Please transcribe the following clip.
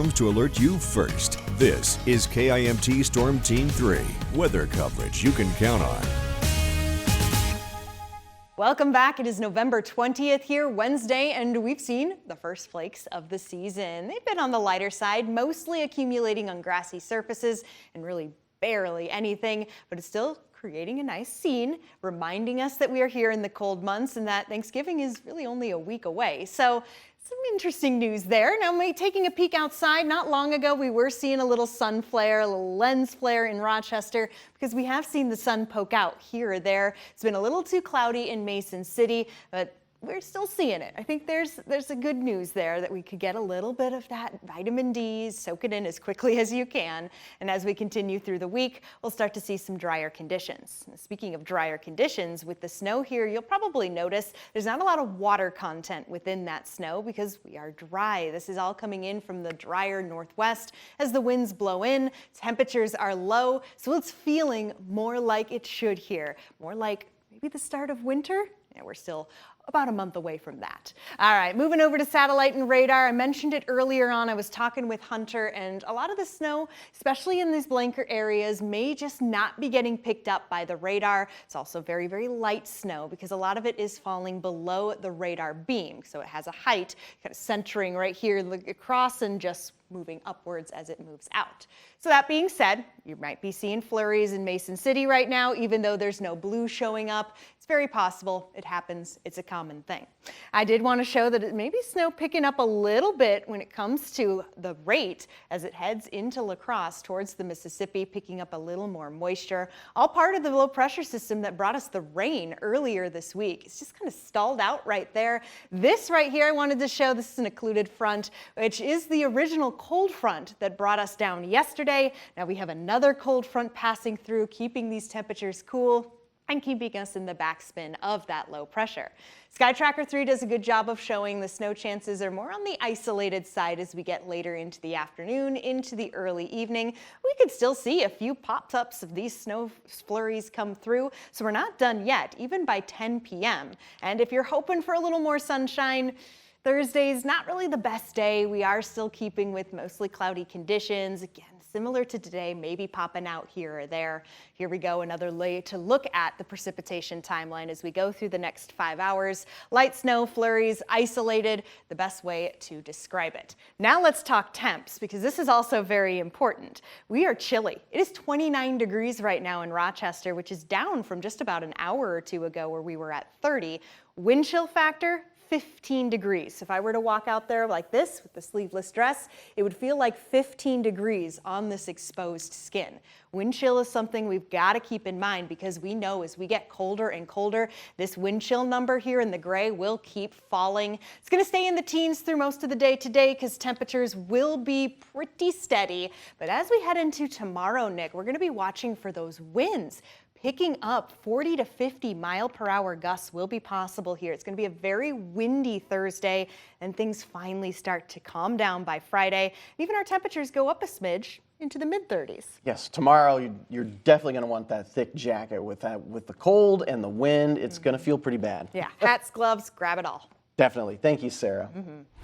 storms to alert you first. This is KIMT Storm Team 3, weather coverage you can count on. Welcome back. It is November 20th here, Wednesday, and we've seen the first flakes of the season. They've been on the lighter side, mostly accumulating on grassy surfaces and really barely anything, but it's still creating a nice scene, reminding us that we are here in the cold months and that Thanksgiving is really only a week away. So some interesting news there. Now, taking a peek outside, not long ago, we were seeing a little sun flare, a little lens flare in Rochester, because we have seen the sun poke out here or there. It's been a little too cloudy in Mason City, but we're still seeing it. I think there's a good news there that we could get a little bit of that vitamin D, soak it in as quickly as you can. And as we continue through the week, we'll start to see some drier conditions. And speaking of drier conditions, with the snow here, you'll probably notice there's not a lot of water content within that snow because we are dry. This is all coming in from the drier northwest as the winds blow in. Temperatures are low, so it's feeling more like it should here. More like maybe the start of winter. Yeah, we're still about a month away from that. All right, moving over to satellite and radar. I mentioned it earlier on. I was talking with Hunter, and a lot of the snow, especially in these blanket areas, may just not be getting picked up by the radar. It's also very, very light snow because a lot of it is falling below the radar beam. So it has a height kind of centering right here across and just moving upwards as it moves out. So that being said, you might be seeing flurries in Mason City right now, even though there's no blue showing up. It's very possible. It happens. It's a common thing. I did want to show that it may be snow picking up a little bit when it comes to the rate as it heads into La Crosse towards the Mississippi, picking up a little more moisture. All part of the low pressure system that brought us the rain earlier this week. It's just kind of stalled out right there. This right here I wanted to show. This is an occluded front, which is the original cold front that brought us down yesterday. Now we have another cold front passing through, keeping these temperatures cool and keeping us in the backspin of that low pressure. Sky Tracker 3 does a good job of showing the snow chances are more on the isolated side as we get later into the afternoon, into the early evening. We could still see a few pop-ups of these snow flurries come through, so we're not done yet, even by 10 p.m. And if you're hoping for a little more sunshine, Thursday's not really the best day. We are still keeping with mostly cloudy conditions. Again, similar to today, maybe popping out here or there. Here we go, another way to look at the precipitation timeline as we go through the next 5 hours. Light snow, flurries, isolated, the best way to describe it. Now let's talk temps, because this is also very important. We are chilly. It is 29 degrees right now in Rochester, which is down from just about an hour or two ago where we were at 30. Wind chill factor, 15 degrees. If I were to walk out there like this with the sleeveless dress, it would feel like 15 degrees on this exposed skin. Wind chill is something we've got to keep in mind because we know as we get colder and colder, this wind chill number here in the gray will keep falling. It's going to stay in the teens through most of the day today because temperatures will be pretty steady. But as we head into tomorrow, Nick, we're going to be watching for those winds. Picking up 40 to 50 mile per hour gusts will be possible here. It's going to be a very windy Thursday, and things finally start to calm down by Friday. And even our temperatures go up a smidge into the mid-30s. Yes, tomorrow you're definitely going to want that thick jacket with the cold and the wind. It's going to feel pretty bad. Yeah, hats, gloves, grab it all. Definitely. Thank you, Sarah.